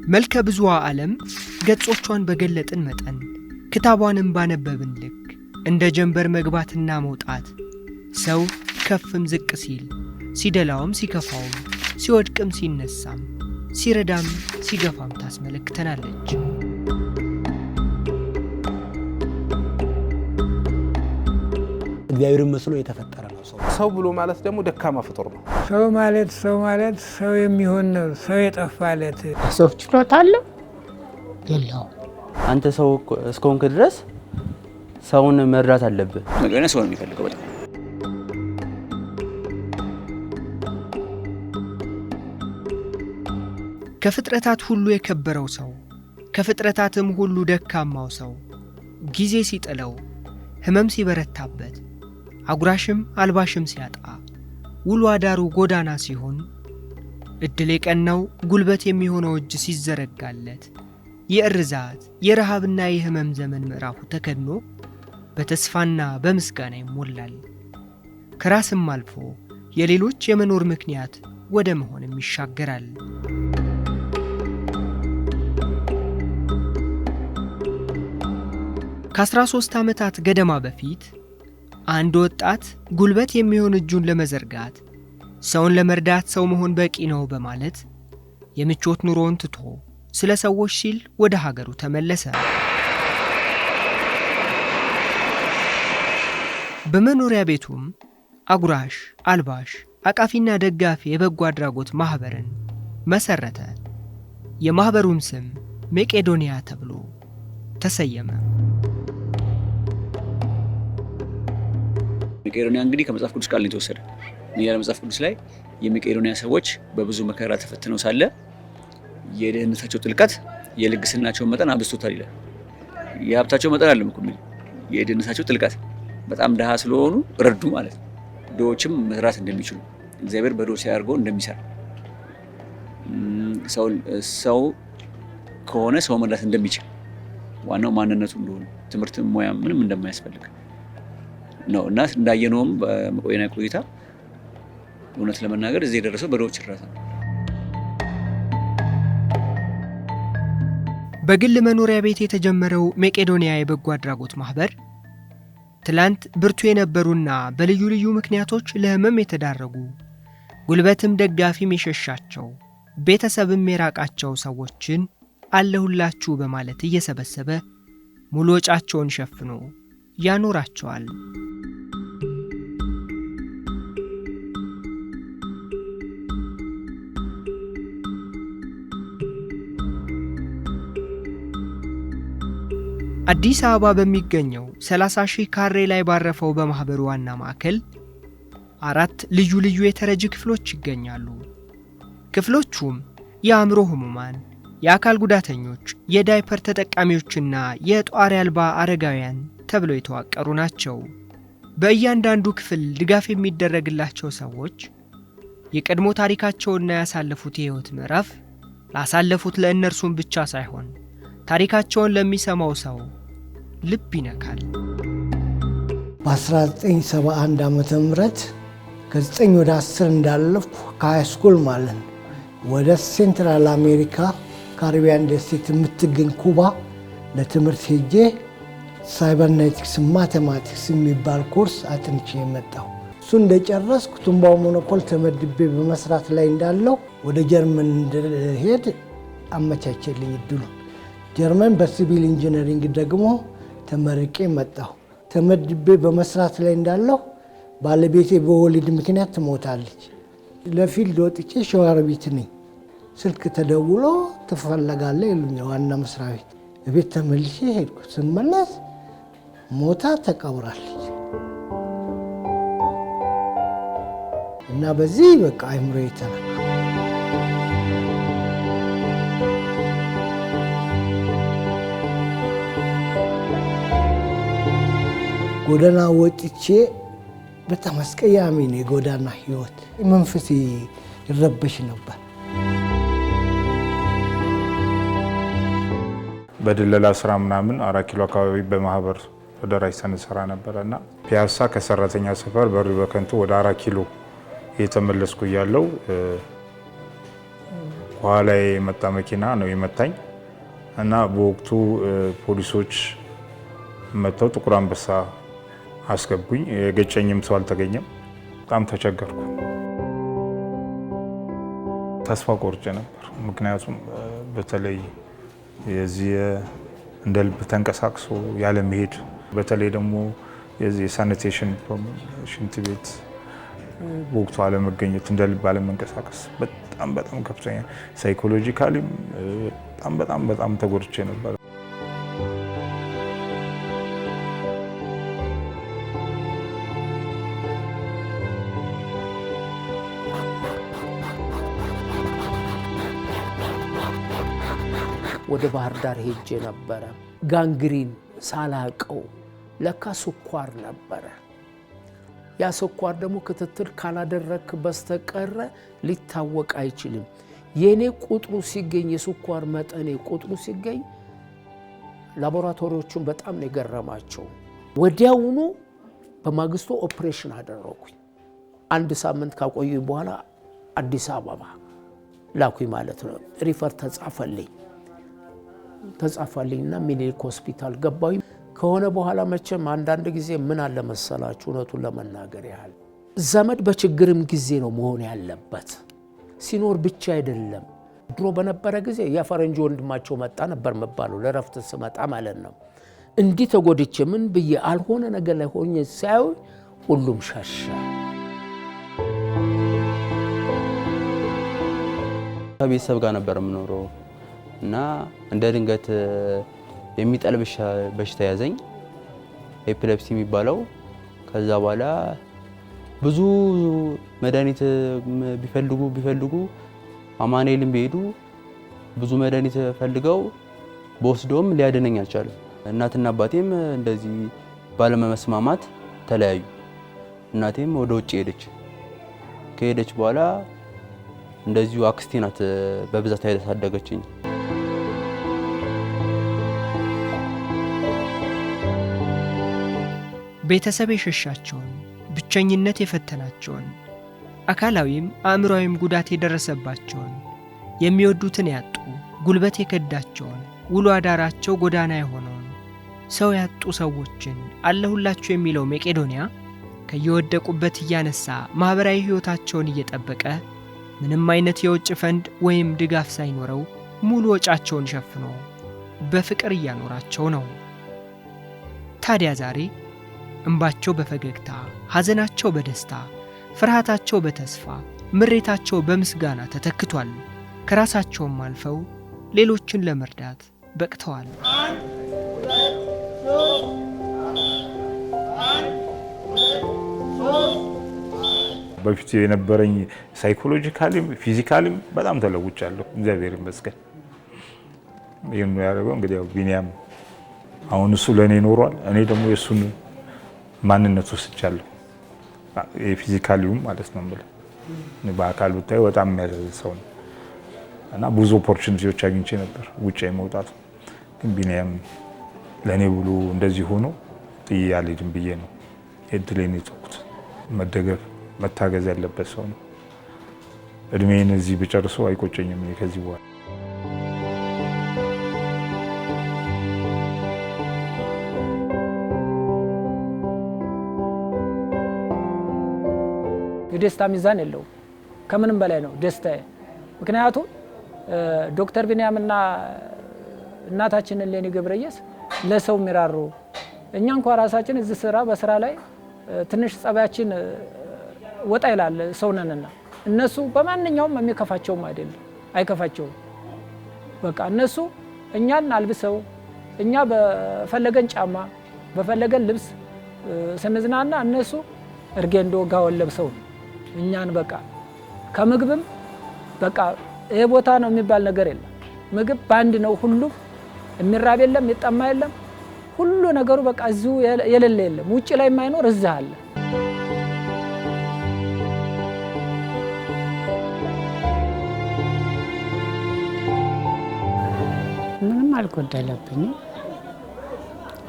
መልከ ብዙዋ ዓለም ገጾቿን በገለጥን መጠን ክታቧንም ባነበብን ልክ እንደ ጀንበር መግባትና መውጣት ሰው ከፍም ዝቅ ሲል ሲደላውም ሲከፋውም ሲወድቅም ሲነሳም ሲረዳም ሲገፋም ታስመለክተናለች። እግዚአብሔርን መስሎ የተፈጠረ ነው ሰው። ሰው ብሎ ማለት ደግሞ ደካማ ፍጡር ነው። ሰው ማለት ሰው የሚሆን ነው። ሰው የጠፋለት ሰው ችሎታ አለው የለውም። አንተ ሰው እስከሆንክ ድረስ ሰውን መርዳት አለብህ። መገና ሰው ነው የሚፈልገው በጣም ከፍጥረታት ሁሉ የከበረው ሰው ከፍጥረታትም ሁሉ ደካማው ሰው ጊዜ ሲጥለው ህመም ሲበረታበት አጉራሽም አልባሽም ሲያጣ ውሎ አዳሩ ጎዳና ሲሆን እድል የቀናው ጉልበት የሚሆነው እጅ ሲዘረጋለት የእርዛት የረሃብና የህመም ዘመን ምዕራፉ ተከድኖ በተስፋና በምስጋና ይሞላል። ከራስም አልፎ የሌሎች የመኖር ምክንያት ወደ መሆንም ይሻገራል። ከ13 ዓመታት ገደማ በፊት አንድ ወጣት ጉልበት የሚሆን እጁን ለመዘርጋት ሰውን ለመርዳት ሰው መሆን በቂ ነው በማለት የምቾት ኑሮውን ትቶ ስለ ሰዎች ሲል ወደ ሀገሩ ተመለሰ። በመኖሪያ ቤቱም አጉራሽ አልባሽ አቃፊና ደጋፊ የበጎ አድራጎት ማህበርን መሰረተ። የማህበሩም ስም መቄዶንያ ተብሎ ተሰየመ። መቄዶንያ እንግዲህ ከመጽሐፍ ቅዱስ ቃል ነው የተወሰደ። ያለ መጽሐፍ ቅዱስ ላይ የመቄዶንያ ሰዎች በብዙ መከራ ተፈትነው ሳለ የድህነታቸው ጥልቀት የልግስናቸው መጠን አብዝቶታል ይላል። የሀብታቸው መጠን አይደለም እኮ የሚል የድህነታቸው ጥልቀት በጣም ደሃ ስለሆኑ ረዱ ማለት ነው። ድሆችም መስራት እንደሚችሉ እግዚአብሔር በድሆች ላይ አድርጎ እንደሚሰራ ሰው ከሆነ ሰው መርዳት እንደሚችል ዋናው ማንነቱ እንደሆነ ትምህርትም ሙያ ምንም እንደማያስፈልግ ነው እና እንዳየነውም በመቄዶንያ ቆይታ እውነት ለመናገር እዚህ የደረሰው በድሆች እርዳታ ነው። በግል መኖሪያ ቤት የተጀመረው መቄዶንያ የበጎ አድራጎት ማህበር ትላንት ብርቱ የነበሩና በልዩ ልዩ ምክንያቶች ለህመም የተዳረጉ ጉልበትም ደጋፊም የሸሻቸው ቤተሰብም የራቃቸው ሰዎችን አለሁላችሁ በማለት እየሰበሰበ ሙሉ ወጫቸውን ሸፍኖ ያኖራቸዋል። አዲስ አበባ በሚገኘው 30,000 ካሬ ላይ ባረፈው በማህበሩ ዋና ማዕከል 4 ልዩ ልዩ የተረጂ ክፍሎች ይገኛሉ። ክፍሎቹም የአእምሮ ህሙማን፣ የአካል ጉዳተኞች፣ የዳይፐር ተጠቃሚዎችና የጧሪ አልባ አረጋውያን ተብለው የተዋቀሩ ናቸው። በእያንዳንዱ ክፍል ድጋፍ የሚደረግላቸው ሰዎች የቀድሞ ታሪካቸውና ያሳለፉት የህይወት ምዕራፍ ላሳለፉት ለእነርሱም ብቻ ሳይሆን ታሪካቸውን ለሚሰማው ሰው ልብ ይነካል። በ1971 ዓመተ ምህረት ከ9 ወደ 10 እንዳለፍኩ ከሃይ ስኩል ማለት ወደ ሴንትራል አሜሪካ ካሪቢያን ደሴት የምትገኝ ኩባ ለትምህርት ሄጄ ሳይበርኔቲክስ ማቴማቲክስ የሚባል ኮርስ አጥንቼ የመጣሁ። እሱ እንደጨረስኩ ቱምባው ሞኖፖል ተመድቤ በመስራት ላይ እንዳለው ወደ ጀርመን እንደሄድ አመቻቸልኝ እድሉ። ጀርመን በሲቪል ኢንጂነሪንግ ደግሞ ተመርቄ መጣሁ። ተመድቤ በመስራት ላይ እንዳለው ባለቤቴ በወሊድ ምክንያት ትሞታለች። ለፊልድ ወጥቼ ሸዋሮቢት ነኝ። ስልክ ተደውሎ ትፈለጋለህ ይሉኛል ዋና መስሪያ ቤት። ቤት ተመልሼ ሄድኩ። ስመለስ ሞታ ተቀብራለች እና በዚህ በቃ አይምሮ የተነካ ጎዳና ወጥቼ በጣም አስቀያሚ ነው የጎዳና ህይወት። መንፈሴ ይረበሽ ነበር። በድለላ ስራ ምናምን 4 ኪሎ አካባቢ በማህበር ተደራጅተን እንሰራ ነበርና ፒያሳ ከሰራተኛ ሰፈር በሩ በከንቱ ወደ 4 ኪሎ እየተመለስኩ ያለው ከኋላ የመጣ መኪና ነው የመታኝ እና በወቅቱ ፖሊሶች መጥተው ጥቁር አንበሳ አስገቡኝ። የገጨኝም ሰው አልተገኘም። በጣም ተቸገርኩ። ተስፋ ቆርጬ ነበር። ምክንያቱም በተለይ የዚህ እንደ ልብ ተንቀሳቅሶ ያለ መሄድ፣ በተለይ ደግሞ የዚህ የሳኒቴሽን ሽንት ቤት በወቅቱ አለመገኘት፣ እንደ ልብ አለመንቀሳቀስ በጣም ከፍተኛ ሳይኮሎጂካሊም በጣም ተጎድቼ ነበር። ወደ ባህር ዳር ሄጄ ነበረ። ጋንግሪን ሳላቀው ለካ ስኳር ነበረ። ያ ስኳር ደግሞ ክትትል ካላደረክ በስተቀር ሊታወቅ አይችልም። የኔ ቁጥሩ ሲገኝ የስኳር መጠኔ ቁጥሩ ሲገኝ ላቦራቶሪዎቹን በጣም ነው የገረማቸው። ወዲያውኑ በማግስቱ ኦፕሬሽን አደረኩኝ። 1 ሳምንት ካቆዩ በኋላ አዲስ አበባ ላኩኝ ማለት ነው። ሪፈር ተጻፈልኝና ሚኒሊክ ሆስፒታል ገባሁኝ። ከሆነ በኋላ መቼም አንዳንድ ጊዜ ምን አለ መሰላችሁ፣ እውነቱን ለመናገር ያህል ዘመድ በችግርም ጊዜ ነው መሆን ያለበት፣ ሲኖር ብቻ አይደለም። ድሮ በነበረ ጊዜ የፈረንጅ ወንድማቸው መጣ ነበር መባለው፣ ለረፍት ስመጣ ማለት ነው። እንዲህ ተጎድቼ ምን ብዬ አልሆነ ነገር ላይ ሆኜ ሳይ ሁሉም ሸሻ። ከቤተሰብ ጋር ነበር የምኖረው እና እንደ ድንገት የሚጠል በሽታ ያዘኝ፣ ኤፒሌፕሲ የሚባለው። ከዛ በኋላ ብዙ መድኃኒት ቢፈልጉ አማኑኤልም ቢሄዱ ብዙ መድኃኒት ፈልገው በወስዶም ሊያድነኝ አልቻለም። እናትና አባቴም እንደዚህ ባለመመስማማት ተለያዩ። እናቴም ወደ ውጭ ሄደች። ከሄደች በኋላ እንደዚሁ አክስቴ ናት በብዛት ያሳደገችኝ። ቤተሰብ የሸሻቸውን፣ ብቸኝነት የፈተናቸውን፣ አካላዊም አእምሯዊም ጉዳት የደረሰባቸውን፣ የሚወዱትን ያጡ፣ ጉልበት የከዳቸውን፣ ውሎ አዳራቸው ጎዳና የሆነውን ሰው ያጡ ሰዎችን አለሁላችሁ የሚለው መቄዶንያ ከየወደቁበት እያነሳ ማኅበራዊ ሕይወታቸውን እየጠበቀ ምንም አይነት የውጭ ፈንድ ወይም ድጋፍ ሳይኖረው ሙሉ ወጫቸውን ሸፍኖ በፍቅር እያኖራቸው ነው። ታዲያ ዛሬ እንባቸው በፈገግታ፣ ሐዘናቸው በደስታ፣ ፍርሃታቸው በተስፋ፣ ምሬታቸው በምስጋና ተተክቷል። ከራሳቸውም አልፈው ሌሎችን ለመርዳት በቅተዋል። በፊት የነበረኝ ሳይኮሎጂካሊም ፊዚካሊም በጣም ተለውጫለሁ። እግዚአብሔር ይመስገን። ይህን ያደረገው እንግዲህ ያው ቢኒያም አሁን እሱ ለእኔ ኖሯል፣ እኔ ደግሞ የእሱን ማንነት ወስጃለሁ። የፊዚካሊውም ማለት ነው ብለ በአካል ብታዩ በጣም የሚያሳዝን ሰው ነው እና ብዙ ኦፖርቹኒቲዎች አግኝቼ ነበር ውጭ የመውጣት፣ ግን ቢኒያም ለእኔ ብሎ እንደዚህ ሆኖ ጥዬ አልሄድም ብዬ ነው እድሌን የተውኩት። መደገፍ መታገዝ ያለበት ሰው ነው። እድሜን እዚህ ብጨርሰው አይቆጨኝም ከዚህ በኋላ። የደስታ ሚዛን የለውም። ከምንም በላይ ነው ደስታዬ። ምክንያቱም ዶክተር ቢኒያምና እናታችን እሌኒ ገብረየስ ለሰው የሚራሩ፣ እኛ እንኳ ራሳችን እዚህ በስራ ላይ ትንሽ ጸባያችን ወጣ ይላል ሰውነንና እነሱ በማንኛውም የሚከፋቸውም አይደለም፣ አይከፋቸውም። በቃ እነሱ እኛን አልብሰው እኛ በፈለገን ጫማ በፈለገን ልብስ ስንዝናና እነሱ እርጌንዶ ጋውን ለብሰው እኛን በቃ ከምግብም በቃ ይሄ ቦታ ነው የሚባል ነገር የለም። ምግብ ባንድ ነው። ሁሉም የሚራብ የለም፣ የሚጠማ የለም። ሁሉ ነገሩ በቃ እዚሁ የሌለ የለም። ውጭ ላይ የማይኖር እዚህ አለ። ምንም አልጎደለብኝም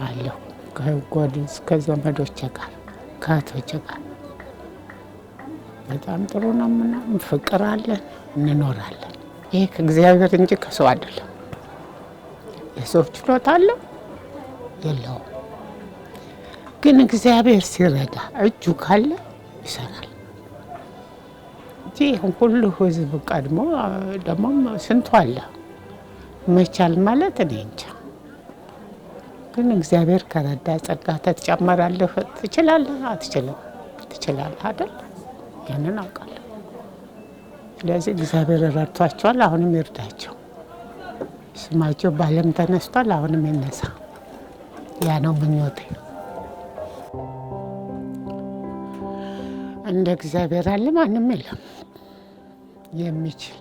አለሁ ከጓደኞቼ ከዘመዶቼ ጋር ከእህቶቼ ጋር በጣም ጥሩ ነው። ምናምን ፍቅር አለን፣ እንኖራለን። ይሄ ከእግዚአብሔር እንጂ ከሰው አይደለም። የሰው ችሎታ አለው የለውም፣ ግን እግዚአብሔር ሲረዳ እጁ ካለ ይሰራል እንጂ ሁሉ ህዝብ ቀድሞ ደግሞ ስንቱ አለ መቻል ማለት እኔ እንጃ። ግን እግዚአብሔር ከረዳ ጸጋ ተጨመራለህ ትችላለህ፣ አትችልም ትችላለህ አይደል? ያንን አውቃለሁ። ስለዚህ እግዚአብሔር ረድቷቸዋል፣ አሁንም ይርዳቸው። ስማቸው በዓለም ተነስቷል፣ አሁንም ይነሳ። ያ ነው ምኞቴ። እንደ እግዚአብሔር አለ ማንም የለም የሚችል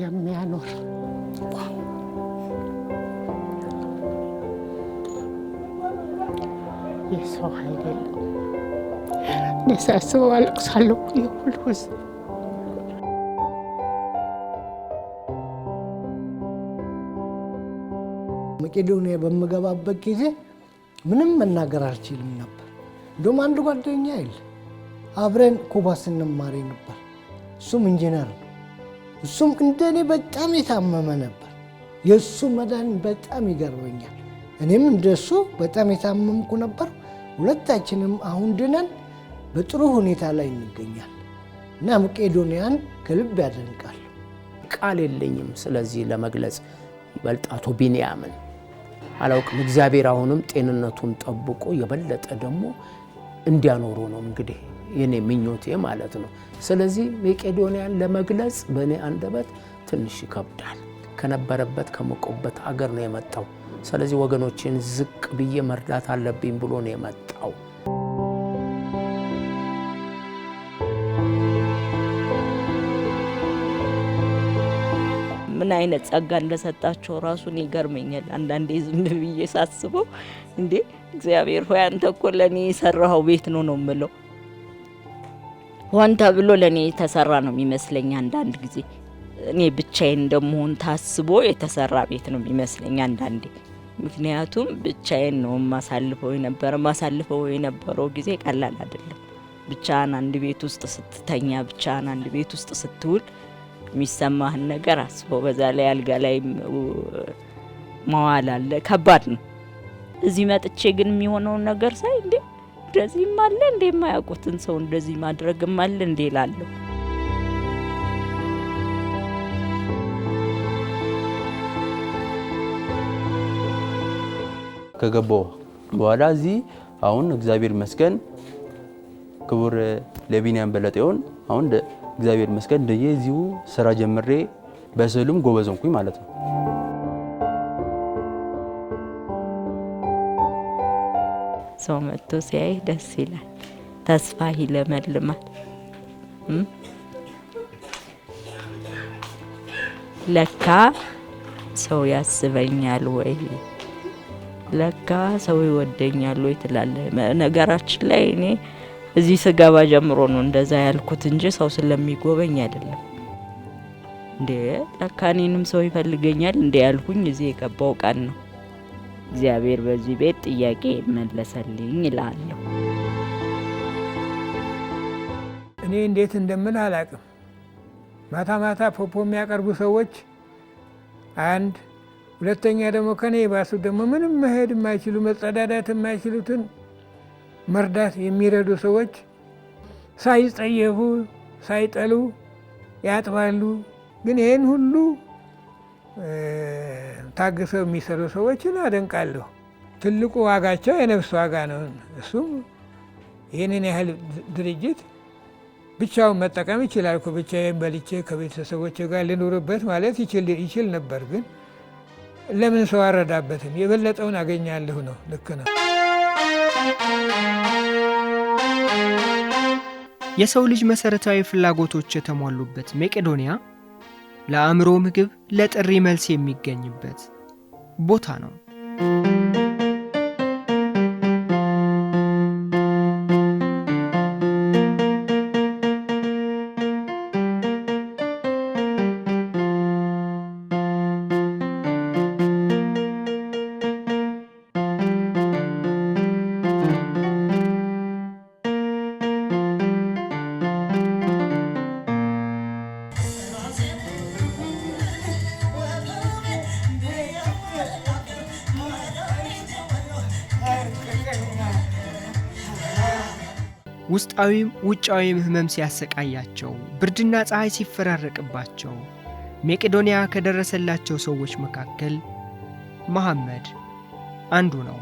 የሚያኖር። የሰው ኃይል የለውም። እኔ ሳስበው አለቅሳለሁ። የሁሉ ህዝብ መቄዶንያ በምገባበት ጊዜ ምንም መናገር አልችልም ነበር። እንደውም አንድ ጓደኛ ይል አብረን ኩባ ስንማር ነበር። እሱም ኢንጂነር ነው። እሱም እንደኔ በጣም የታመመ ነበር። የእሱ መዳን በጣም ይገርመኛል። እኔም እንደሱ በጣም የታመምኩ ነበር። ሁለታችንም አሁን ድነን በጥሩ ሁኔታ ላይ እንገኛለን እና መቄዶንያን ከልብ ያደንቃል። ቃል የለኝም ስለዚህ ለመግለጽ። ይበልጥ አቶ ቢንያምን አላውቅም። እግዚአብሔር አሁንም ጤንነቱን ጠብቆ የበለጠ ደግሞ እንዲያኖሩ ነው እንግዲህ የኔ ምኞቴ ማለት ነው። ስለዚህ መቄዶንያን ለመግለጽ በእኔ አንደበት ትንሽ ይከብዳል። ከነበረበት ከመቆበት አገር ነው የመጣው። ስለዚህ ወገኖችን ዝቅ ብዬ መርዳት አለብኝ ብሎ ነው የመጣው። ምን አይነት ጸጋ እንደሰጣቸው ራሱን ይገርመኛል። አንዳንዴ ዝም ብዬ ሳስበው እንዴ እግዚአብሔር ሆይ አንተ እኮ ለኔ የሰራው ቤት ነው የምለው። ሆን ተብሎ ለኔ የተሰራ ነው የሚመስለኝ አንዳንድ ጊዜ። እኔ ብቻዬን እንደምሆን ታስቦ የተሰራ ቤት ነው የሚመስለኝ አንዳንዴ። ምክንያቱም ብቻዬን ነው ማሳልፈው የነበረው ጊዜ ቀላል አይደለም። ብቻህን አንድ ቤት ውስጥ ስትተኛ፣ ብቻህን አንድ ቤት ውስጥ ስትውል የሚሰማህን ነገር አስበው። በዛ ላይ አልጋ ላይ መዋል አለ፣ ከባድ ነው። እዚህ መጥቼ ግን የሚሆነውን ነገር ሳይ እንዴ እንደዚህም አለ እንዴ፣ የማያውቁትን ሰው እንደዚህ ማድረግም አለ እንዴ እላለሁ። ከገባው በኋላ እዚህ አሁን እግዚአብሔር ይመስገን ክቡር ለቢንያም በለጠውን አሁን እግዚአብሔር ይመስገን እንደየዚሁ ስራ ጀምሬ በስዕሉም ጎበዝ ሆንኩኝ ማለት ነው። ሰው መጥቶ ሲያይ ደስ ይላል፣ ተስፋ ይለመልማል። ለካ ሰው ያስበኛል ወይ፣ ለካ ሰው ይወደኛል ወይ ትላለህ። ነገራችን ላይ እኔ እዚህ ስገባ ጀምሮ ነው እንደዛ ያልኩት እንጂ ሰው ስለሚጎበኝ አይደለም። እንዴ ለካ እኔንም ሰው ይፈልገኛል እንዴ ያልኩኝ እዚህ የገባው ቀን ነው። እግዚአብሔር በዚህ ቤት ጥያቄ መለሰልኝ እላለሁ። እኔ እንዴት እንደምን አላቅም። ማታ ማታ ፖፖ የሚያቀርቡ ሰዎች አንድ፣ ሁለተኛ ደግሞ ከኔ ባሱ ደግሞ ምንም መሄድ የማይችሉ መጸዳዳት የማይችሉትን መርዳት የሚረዱ ሰዎች ሳይጸየፉ ሳይጠሉ ያጥባሉ። ግን ይህን ሁሉ ታግሰው የሚሰሩ ሰዎችን አደንቃለሁ። ትልቁ ዋጋቸው የነፍስ ዋጋ ነው። እሱም ይህንን ያህል ድርጅት ብቻውን መጠቀም ይችላል እኮ። ብቻዬን በልቼ ከቤተሰቦቼ ጋር ልኑርበት ማለት ይችል ነበር። ግን ለምን ሰው አረዳበትም? የበለጠውን አገኛለሁ ነው። ልክ ነው። የሰው ልጅ መሰረታዊ ፍላጎቶች የተሟሉበት መቄዶንያ ለአእምሮ ምግብ፣ ለጥሪ መልስ የሚገኝበት ቦታ ነው። ውስጣዊም ውጫዊም ህመም ሲያሰቃያቸው፣ ብርድና ፀሐይ ሲፈራረቅባቸው መቄዶንያ ከደረሰላቸው ሰዎች መካከል መሐመድ አንዱ ነው።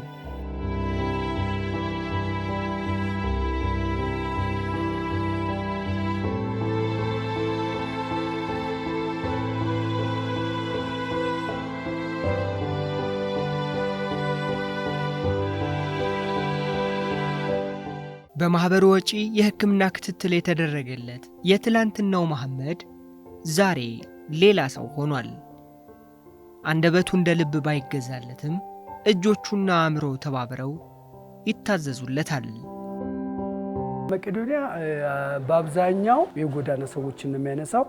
በማህበሩ ወጪ የሕክምና ክትትል የተደረገለት የትላንትናው መሐመድ ዛሬ ሌላ ሰው ሆኗል። አንደበቱ እንደ ልብ ባይገዛለትም እጆቹና አእምሮው ተባብረው ይታዘዙለታል። መቄዶንያ በአብዛኛው የጎዳና ሰዎችን ነው የሚያነሳው።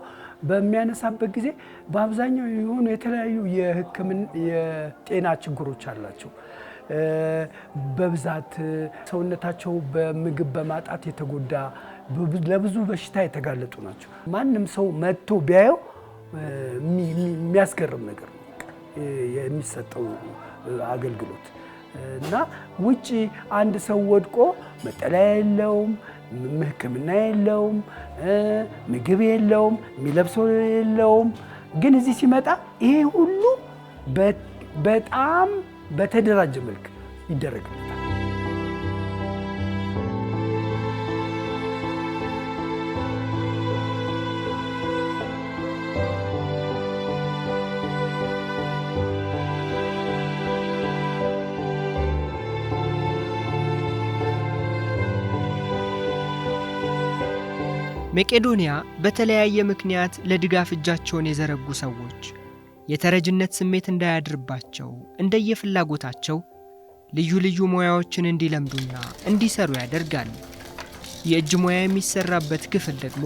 በሚያነሳበት ጊዜ በአብዛኛው የሆኑ የተለያዩ የጤና ችግሮች አላቸው። በብዛት ሰውነታቸው በምግብ በማጣት የተጎዳ ለብዙ በሽታ የተጋለጡ ናቸው። ማንም ሰው መጥቶ ቢያየው የሚያስገርም ነገር ነው የሚሰጠው አገልግሎት እና ውጪ አንድ ሰው ወድቆ መጠለያ የለውም፣ ሕክምና የለውም፣ ምግብ የለውም፣ የሚለብሰው የለውም። ግን እዚህ ሲመጣ ይሄ ሁሉ በጣም በተደራጀ መልክ ይደረግለታል። መቄዶንያ በተለያየ ምክንያት ለድጋፍ እጃቸውን የዘረጉ ሰዎች የተረጅነት ስሜት እንዳያድርባቸው እንደየፍላጎታቸው ልዩ ልዩ ሙያዎችን እንዲለምዱና እንዲሰሩ ያደርጋል። የእጅ ሙያ የሚሰራበት ክፍል ደግሞ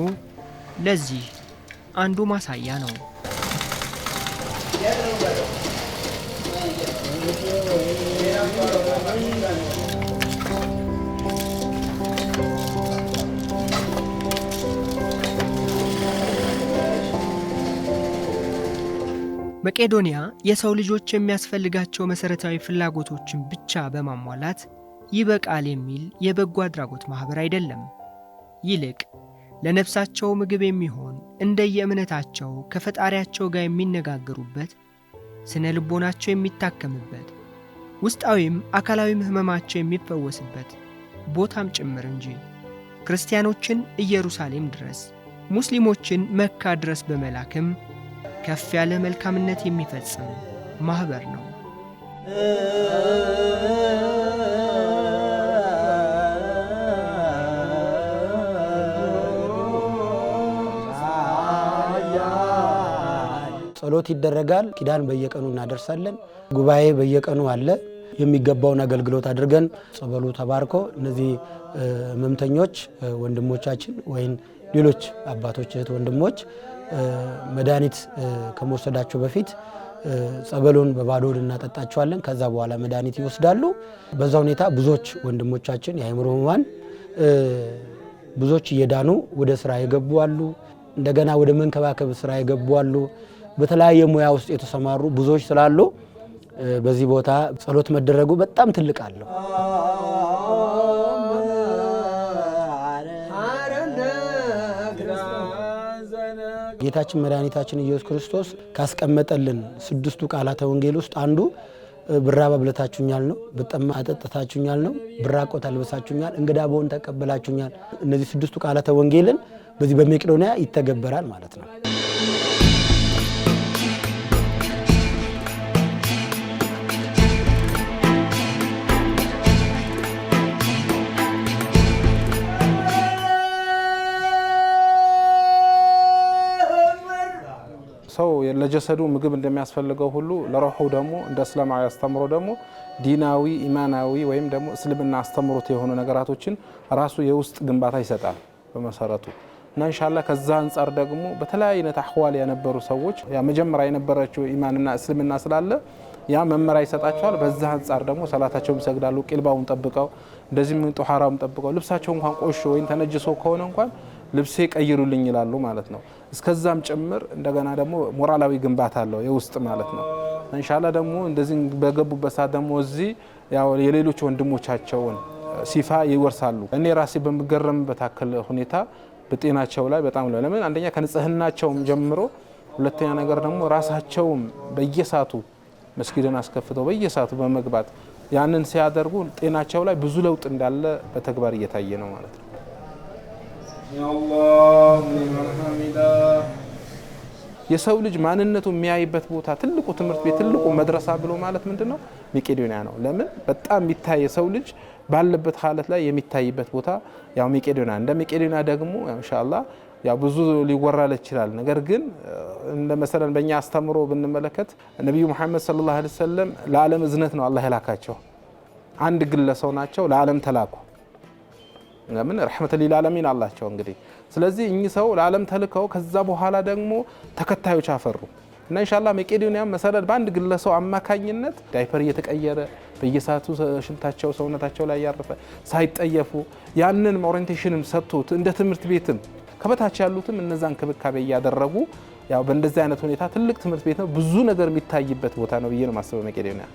ለዚህ አንዱ ማሳያ ነው። መቄዶንያ የሰው ልጆች የሚያስፈልጋቸው መሰረታዊ ፍላጎቶችን ብቻ በማሟላት ይበቃል የሚል የበጎ አድራጎት ማህበር አይደለም። ይልቅ ለነፍሳቸው ምግብ የሚሆን እንደየእምነታቸው ከፈጣሪያቸው ጋር የሚነጋገሩበት፣ ስነ ልቦናቸው የሚታከምበት፣ ውስጣዊም አካላዊም ህመማቸው የሚፈወስበት ቦታም ጭምር እንጂ ክርስቲያኖችን ኢየሩሳሌም ድረስ ሙስሊሞችን መካ ድረስ በመላክም ከፍ ያለ መልካምነት የሚፈጽም ማህበር ነው። ጸሎት ይደረጋል። ኪዳን በየቀኑ እናደርሳለን። ጉባኤ በየቀኑ አለ። የሚገባውን አገልግሎት አድርገን ጸበሉ ተባርኮ እነዚህ ህመምተኞች ወንድሞቻችን ወይም ሌሎች አባቶች እህት ወንድሞች መድኃኒት ከመወሰዳቸው በፊት ጸበሉን በባዶ እናጠጣቸዋለን። ከዛ በኋላ መድኃኒት ይወስዳሉ። በዛ ሁኔታ ብዙዎች ወንድሞቻችን የአእምሮ ህሙማን ብዙዎች እየዳኑ ወደ ስራ የገቡ አሉ። እንደገና ወደ መንከባከብ ስራ የገቡ አሉ። በተለያየ ሙያ ውስጥ የተሰማሩ ብዙዎች ስላሉ በዚህ ቦታ ጸሎት መደረጉ በጣም ትልቅ አለው። ጌታችን መድኃኒታችን ኢየሱስ ክርስቶስ ካስቀመጠልን 6ቱ ቃላተ ወንጌል ውስጥ አንዱ ብራብ አብልታችሁኛል ነው፣ ብጠማ አጠጥታችሁኛል ነው፣ ብራቆት አልብሳችሁኛል፣ እንግዳ ብሆን ተቀበላችሁኛል። እነዚህ 6ቱ ቃላተ ወንጌልን በዚህ በመቄዶንያ ይተገበራል ማለት ነው። ሰው ለጀሰዱ ምግብ እንደሚያስፈልገው ሁሉ ለሩሑ ደግሞ እንደ እስላማዊ አስተምሮ ደግሞ ዲናዊ ኢማናዊ ወይም ደግሞ እስልምና አስተምሮት የሆኑ ነገራቶችን ራሱ የውስጥ ግንባታ ይሰጣል በመሰረቱ እና ኢንሻአላህ ከዛ አንፃር ደግሞ በተለያየ አይነት አህዋል የነበሩ ሰዎች ያ መጀመሪያ የነበረችው ኢማንና እስልምና ስላለ ያ መመሪያ ይሰጣቸዋል። በዛ አንፃር ደግሞ ሰላታቸውን ይሰግዳሉ፣ ቂልባውን ጠብቀው እንደዚህም ጧሃራውን ጠብቀው ልብሳቸው እንኳን ቆሾ ወይም ተነጅሶ ከሆነ እንኳን ልብሴ ቀይሩልኝ ይላሉ ማለት ነው። እስከዛም ጭምር እንደገና ደግሞ ሞራላዊ ግንባታ አለው የውስጥ ማለት ነው። ኢንሻአላህ ደግሞ እንደዚህ በገቡበት ሰዓት ደግሞ እዚህ ያው የሌሎች ወንድሞቻቸውን ሲፋ ይወርሳሉ። እኔ ራሴ በመገረምበት አክል ሁኔታ በጤናቸው ላይ በጣም ለምን አንደኛ ከንጽህናቸውም ጀምሮ፣ ሁለተኛ ነገር ደግሞ ራሳቸውም በየሳቱ መስጊድን አስከፍተው በየሳቱ በመግባት ያንን ሲያደርጉ ጤናቸው ላይ ብዙ ለውጥ እንዳለ በተግባር እየታየ ነው ማለት ነው። የሰው ልጅ ማንነቱ የሚያይበት ቦታ ትልቁ ትምህርት ቤት ትልቁ መድረሳ ብሎ ማለት ምንድነው? መቄዶንያ ነው። ለምን በጣም የሚታይ የሰው ልጅ ባለበት ሐለት ላይ የሚታይበት ቦታ ያው መቄዶንያ። እንደ መቄዶንያ ደግሞ ኢንሻአላህ ያው ብዙ ሊወራል ይችላል። ነገር ግን እንደ መሰለን በእኛ አስተምሮ ብንመለከት ነብዩ መሐመድ ሰለላሁ ዐለይሂ ወሰለም ለዓለም እዝነት ነው አላህ የላካቸው። አንድ ግለሰብ ናቸው፣ ለዓለም ተላኩ። ለምን ረህመተል ሊልዓለሚን አላቸው እንግዲህ። ስለዚህ እኚህ ሰው ለዓለም ተልከው ከዛ በኋላ ደግሞ ተከታዮች አፈሩ እና ኢንሻአላህ መቄዶንያ መሰረት በአንድ ግለሰብ አማካኝነት ዳይፐር እየተቀየረ በየሰዓቱ ሽንታቸው ሰውነታቸው ላይ ያረፈ ሳይጠየፉ ያንን ኦሪንቴሽንም ሰጥቶት እንደ ትምህርት ቤትም ከበታች ያሉትም እነዛን ክብካቤ እያደረጉ ያው በእንደዚህ አይነት ሁኔታ ትልቅ ትምህርት ቤት ነው። ብዙ ነገር የሚታይበት ቦታ ነው ብዬ ነው ማስበው መቄዶንያ።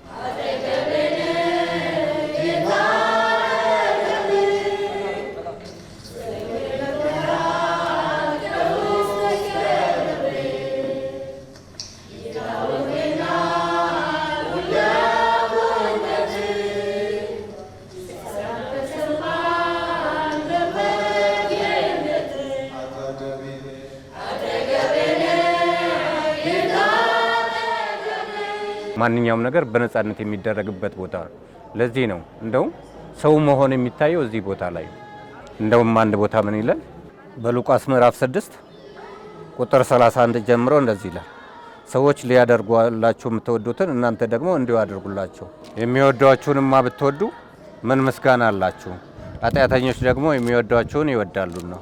ማንኛውም ነገር በነፃነት የሚደረግበት ቦታ ነው። ለዚህ ነው እንደውም ሰው መሆን የሚታየው እዚህ ቦታ ላይ። እንደውም አንድ ቦታ ምን ይላል? በሉቃስ ምዕራፍ 6 ቁጥር 31 ጀምሮ እንደዚህ ይላል፣ ሰዎች ሊያደርጉላችሁ የምትወዱትን እናንተ ደግሞ እንዲሁ አድርጉላቸው። የሚወዷችሁንማ ብትወዱ ምን ምስጋና አላችሁ? ኃጢአተኞች ደግሞ የሚወዷችሁን ይወዳሉና።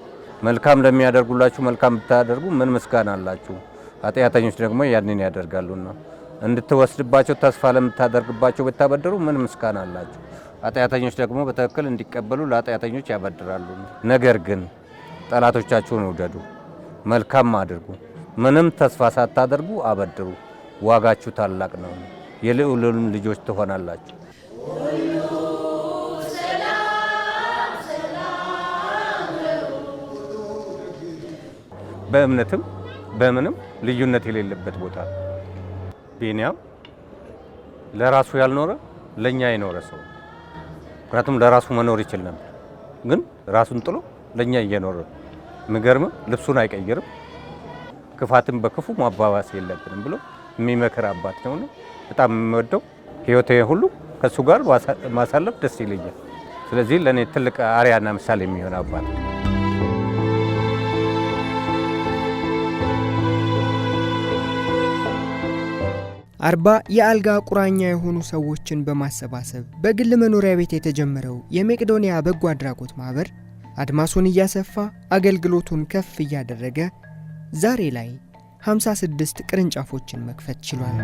መልካም ለሚያደርጉላችሁ መልካም ብታደርጉ ምን ምስጋና አላችሁ? ኃጢአተኞች ደግሞ ያንን ያደርጋሉና። እንድትወስድባቸው ተስፋ ለምታደርግባቸው ብታበድሩ ምን ምስጋና አላችሁ? ኃጢአተኞች ደግሞ በትክክል እንዲቀበሉ ለኃጢአተኞች ያበድራሉ። ነገር ግን ጠላቶቻችሁን ውደዱ፣ መልካም አድርጉ፣ ምንም ተስፋ ሳታደርጉ አበድሩ፣ ዋጋችሁ ታላቅ ነው፣ የልዑልን ልጆች ትሆናላችሁ። በእምነትም በምንም ልዩነት የሌለበት ቦታ ቢኒያም ለራሱ ያልኖረ ለኛ የኖረ ሰው። ምክንያቱም ለራሱ መኖር ይችል ነበር፣ ግን ራሱን ጥሎ ለኛ እየኖረ ምገርም ልብሱን አይቀይርም። ክፋትን በክፉ ማባባስ የለብንም ብሎ የሚመክር አባት ነው። በጣም የምወደው ህይወቴ ሁሉ ከሱ ጋር ማሳለፍ ደስ ይለኛል። ስለዚህ ለኔ ትልቅ አርያና ምሳሌ የሚሆን አባት ነው። አርባ የአልጋ ቁራኛ የሆኑ ሰዎችን በማሰባሰብ በግል መኖሪያ ቤት የተጀመረው የመቄዶንያ በጎ አድራጎት ማህበር አድማሱን እያሰፋ አገልግሎቱን ከፍ እያደረገ ዛሬ ላይ 56 ቅርንጫፎችን መክፈት ችሏል።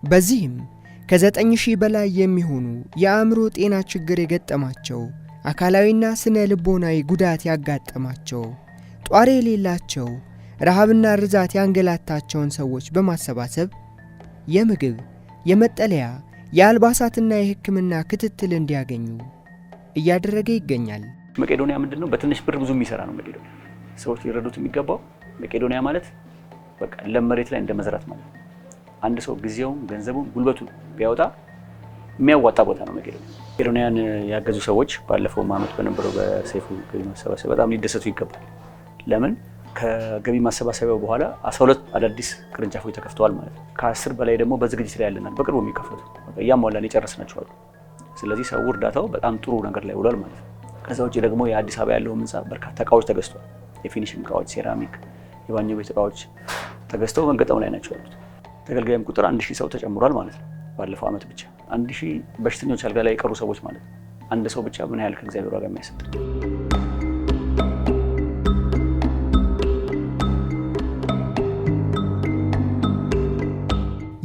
በዚህም ከ9000 በላይ የሚሆኑ የአእምሮ ጤና ችግር የገጠማቸው፣ አካላዊና ስነ ልቦናዊ ጉዳት ያጋጠማቸው፣ ጧሪ የሌላቸው፣ ረሃብና ርዛት ያንገላታቸውን ሰዎች በማሰባሰብ የምግብ፣ የመጠለያ፣ የአልባሳትና የሕክምና ክትትል እንዲያገኙ እያደረገ ይገኛል። መቄዶንያ ምንድነው? በትንሽ ብር ብዙ የሚሰራ ነው። መቄዶንያ ሰዎች ሊረዱት የሚገባው መቄዶንያ ማለት በቃ ለመሬት ላይ እንደመዝራት ማለት ነው። አንድ ሰው ጊዜውን፣ ገንዘቡን፣ ጉልበቱን ቢያወጣ የሚያዋጣ ቦታ ነው መቄዶንያ። መቄዶንያን ያገዙ ሰዎች ባለፈው ዓመት በነበረው በሰይፉ ገቢ ማሰባሰብ በጣም ሊደሰቱ ይገባል። ለምን? ከገቢ ማሰባሰቢያው በኋላ 12 አዳዲስ ቅርንጫፎች ተከፍተዋል ማለት ነው። ከ10 በላይ ደግሞ በዝግጅት ላይ ያለናል፣ በቅርቡ የሚከፈቱ እያሟላን የጨረስናቸዋል። ስለዚህ ሰው እርዳታው በጣም ጥሩ ነገር ላይ ውሏል ማለት ነው። ከዛ ውጭ ደግሞ የአዲስ አበባ ያለው ህንፃ በርካታ እቃዎች ተገዝተዋል። የፊኒሽንግ እቃዎች፣ ሴራሚክ፣ የባኞ ቤት እቃዎች ተገዝተው መገጠም ላይ ናቸው ያሉት። ተገልጋይም ቁጥር 1000 ሰው ተጨምሯል ማለት ነው። ባለፈው ዓመት ብቻ 1000 በሽተኞች አልጋ ላይ የቀሩ ሰዎች ማለት ነው። አንድ ሰው ብቻ ምን ያህል ከእግዚአብሔር ዋጋ የሚያሰጥ።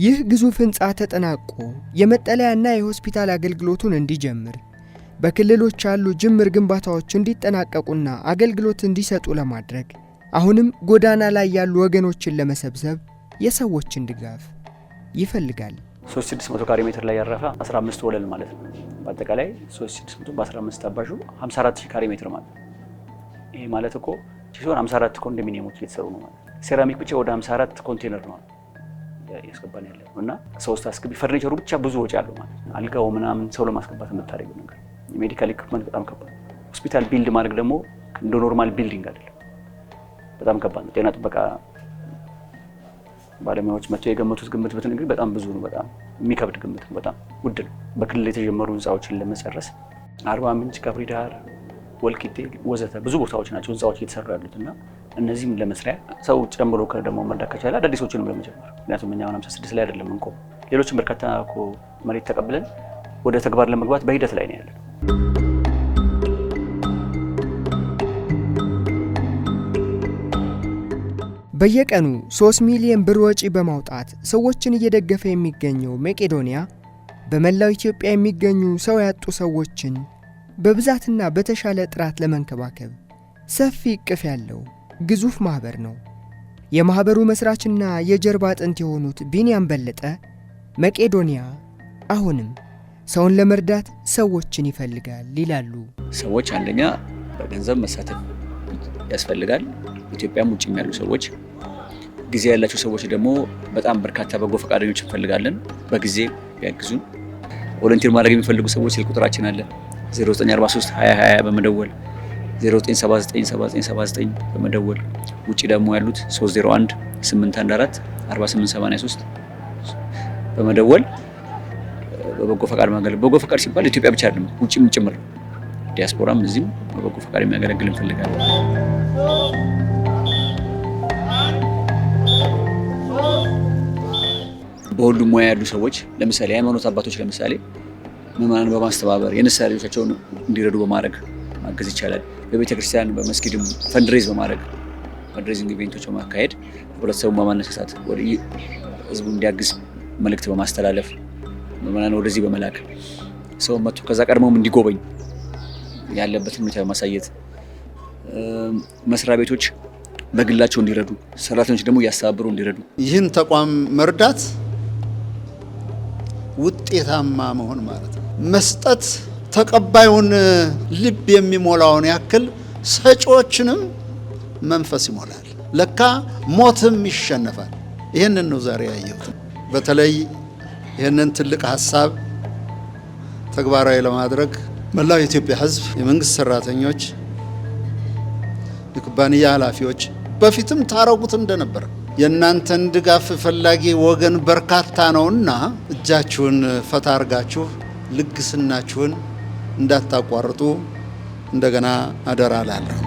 ይህ ግዙፍ ህንፃ ተጠናቆ የመጠለያና የሆስፒታል አገልግሎቱን እንዲጀምር በክልሎች ያሉ ጅምር ግንባታዎች እንዲጠናቀቁና አገልግሎት እንዲሰጡ ለማድረግ አሁንም ጎዳና ላይ ያሉ ወገኖችን ለመሰብሰብ የሰዎችን ድጋፍ ይፈልጋል። 3600 ካሬ ሜትር ላይ ያረፈ 15 ወለል ማለት ነው። በአጠቃላይ 3600 በ15 አባዡ 54000 ካሬ ሜትር ማለት ነው። ይሄ ማለት እኮ ሲሆን 54 ኮንዶሚኒየሞች እየተሰሩ ነው ማለት ነው። ሴራሚክ ብቻ ወደ 54 ኮንቴነር ነው ያስገባን ያለው እና ሶስት አስገቢ ፈርኒቸሩ ብቻ ብዙ ወጪ አለው ማለት ነው። አልጋው ምናምን ሰው ለማስገባት የምታደርገው ነገር የሜዲካል ኢኩፕመንት በጣም ከባድ። ሆስፒታል ቢልድ ማድረግ ደግሞ እንደ ኖርማል ቢልዲንግ አይደለም፣ በጣም ከባድ ነው። ጤና ጥበቃ ባለሙያዎች መጥተው የገመቱት ግምት ብትነግር በጣም ብዙ ነው። በጣም የሚከብድ ግምት ነው። በጣም ውድ ነው። በክልል የተጀመሩ ህንፃዎችን ለመጨረስ አርባ ምንጭ፣ ከፍሪ ዳር፣ ወልቂጤ ወዘተ ብዙ ቦታዎች ናቸው ህንፃዎች እየተሰሩ ያሉት እና እነዚህም ለመስሪያ ሰው ጨምሮ ደግሞ መርዳት ከቻለ አዳዲሶችንም ለመጀመር ምክንያቱም እኛ 56 ላይ አይደለም እንቆም ሌሎችም በርካታ እኮ መሬት ተቀብለን ወደ ተግባር ለመግባት በሂደት ላይ ነው ያለው። በየቀኑ 3 ሚሊዮን ብር ወጪ በማውጣት ሰዎችን እየደገፈ የሚገኘው መቄዶንያ በመላው ኢትዮጵያ የሚገኙ ሰው ያጡ ሰዎችን በብዛትና በተሻለ ጥራት ለመንከባከብ ሰፊ እቅፍ ያለው ግዙፍ ማህበር ነው። የማህበሩ መስራችና የጀርባ አጥንት የሆኑት ቢኒያም በለጠ መቄዶንያ አሁንም ሰውን ለመርዳት ሰዎችን ይፈልጋል ይላሉ። ሰዎች አንደኛ በገንዘብ መሳተፍ ያስፈልጋል። ኢትዮጵያም ውጭም ያሉ ሰዎች ጊዜ ያላቸው ሰዎች ደግሞ በጣም በርካታ በጎ ፈቃደኞች እንፈልጋለን። በጊዜ ቢያግዙን። ቮለንቲር ማድረግ የሚፈልጉ ሰዎች ስልክ ቁጥራችን አለ 0943 2020 በመደወል 09797979 በመደወል ውጪ ደግሞ ያሉት 301 814 4883 በመደወል በበጎ ፈቃድ ማገልገል። በጎ ፈቃድ ሲባል ኢትዮጵያ ብቻ አይደለም ውጪም ጭምር ዲያስፖራም እዚህም በበጎ ፈቃድ የሚያገለግል እንፈልጋለን። በሁሉም ሙያ ያሉ ሰዎች ለምሳሌ የሃይማኖት አባቶች ለምሳሌ ምዕመናንን በማስተባበር የንስሐ ልጆቻቸውን እንዲረዱ በማድረግ ማገዝ ይቻላል። በቤተ ክርስቲያን በመስጊድም ፈንድሬዝ በማድረግ ፈንድሬዚንግ ኢቨንቶች በማካሄድ ህብረተሰቡን በማነሳሳት ወደ ህዝቡ እንዲያግዝ መልእክት በማስተላለፍ ምዕመናን ወደዚህ በመላክ ሰው መጥቶ ከዛ ቀድሞም እንዲጎበኝ ያለበትን ሁኔታ በማሳየት መስሪያ ቤቶች በግላቸው እንዲረዱ፣ ሰራተኞች ደግሞ እያስተባበሩ እንዲረዱ ይህን ተቋም መርዳት ውጤታማ መሆን ማለት ነው። መስጠት ተቀባዩን ልብ የሚሞላውን ያክል ሰጪዎችንም መንፈስ ይሞላል። ለካ ሞትም ይሸነፋል። ይህንን ነው ዛሬ ያየሁት። በተለይ ይህንን ትልቅ ሀሳብ ተግባራዊ ለማድረግ መላው የኢትዮጵያ ሕዝብ፣ የመንግስት ሰራተኞች፣ የኩባንያ ኃላፊዎች በፊትም ታረጉት እንደነበር የእናንተን ድጋፍ ፈላጊ ወገን በርካታ ነውና እጃችሁን ፈታ አርጋችሁ ልግስናችሁን እንዳታቋርጡ እንደገና አደራ እላለሁ።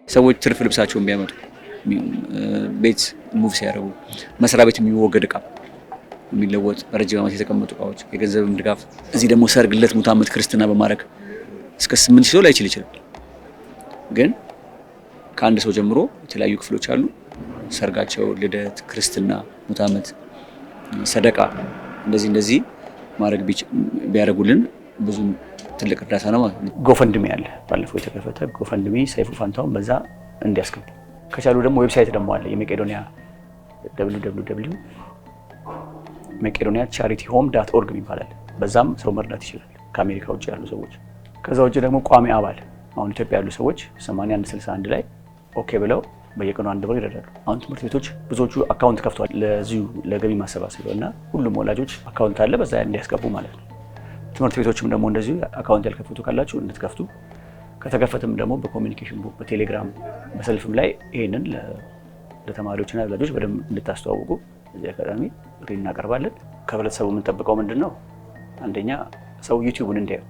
ሰዎች ትርፍ ልብሳቸውን ቢያመጡ ቤት ሙቭ ሲያደርጉ መስሪያ ቤት የሚወገድ እቃ የሚለወጥ ረጅም ዓመት የተቀመጡ እቃዎች የገንዘብም ድጋፍ እዚህ ደግሞ ሰርግ፣ ልደት፣ ሙት ዓመት፣ ክርስትና በማድረግ እስከ 8000 ሰው ላይ ይችላል። ግን ከአንድ ሰው ጀምሮ የተለያዩ ክፍሎች አሉ። ሰርጋቸው፣ ልደት፣ ክርስትና፣ ሙት ዓመት፣ ሰደቃ እንደዚህ ማድረግ ቢያደርጉልን ብዙ ትልቅ እርዳታ ነው ማለት ነው። ጎፈንድሚ አለ ባለፈው የተከፈተ ጎፈንድሚ ሰይፉ ፋንታውን በዛ እንዲያስገቡ ከቻሉ ደግሞ ዌብሳይት ደግሞ አለ የመቄዶንያ www.meqedoniacharity.home.org ይባላል። በዛም ሰው መርዳት ይችላል ከአሜሪካ ውጭ ያሉ ሰዎች። ከዛ ውጭ ደግሞ ቋሚ አባል አሁን ኢትዮጵያ ያሉ ሰዎች 8161 ላይ ኦኬ ብለው በየቀኑ 1 ብር ይረዳሉ። አሁን ትምህርት ቤቶች ብዙዎቹ አካውንት ከፍተዋል ለዚሁ ለገቢ ማሰባሰብ እና ሁሉም ወላጆች አካውንት አለ በዛ እንዲያስገቡ ማለት ነው። ትምህርት ቤቶችም ደግሞ እንደዚሁ አካውንት ያልከፈቱ ካላችሁ እንድትከፍቱ ከተከፈተም ደግሞ በኮሚኒኬሽን ቡክ በቴሌግራም በሰልፍም ላይ ይሄንን ለተማሪዎችና ለወላጆች በደንብ እንድታስተዋውቁ እዚህ አካዳሚ ጥሪ እናቀርባለን። ከህብረተሰቡ የምንጠብቀው ምንድነው? አንደኛ ሰው ዩቲዩብን እንዲያዩ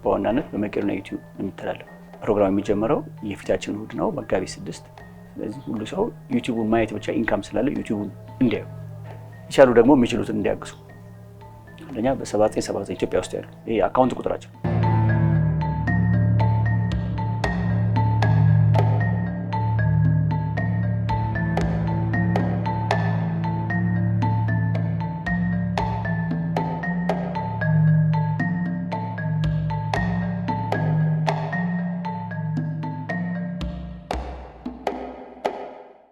በዋናነት በመቄዶንያ ዩቲዩብ የሚተላለፍ ፕሮግራም የሚጀምረው የፊታችን እሁድ ነው መጋቢት 6። ስለዚህ ሁሉ ሰው ዩቲዩብን ማየት ብቻ ኢንካም ስላለ ዩቲዩብን እንዲያዩ ይቻሉ ደግሞ የሚችሉትን እንዲያግዙ አንደኛ በ7979 ኢትዮጵያ ውስጥ ያሉ ይሄ አካውንት ቁጥራቸው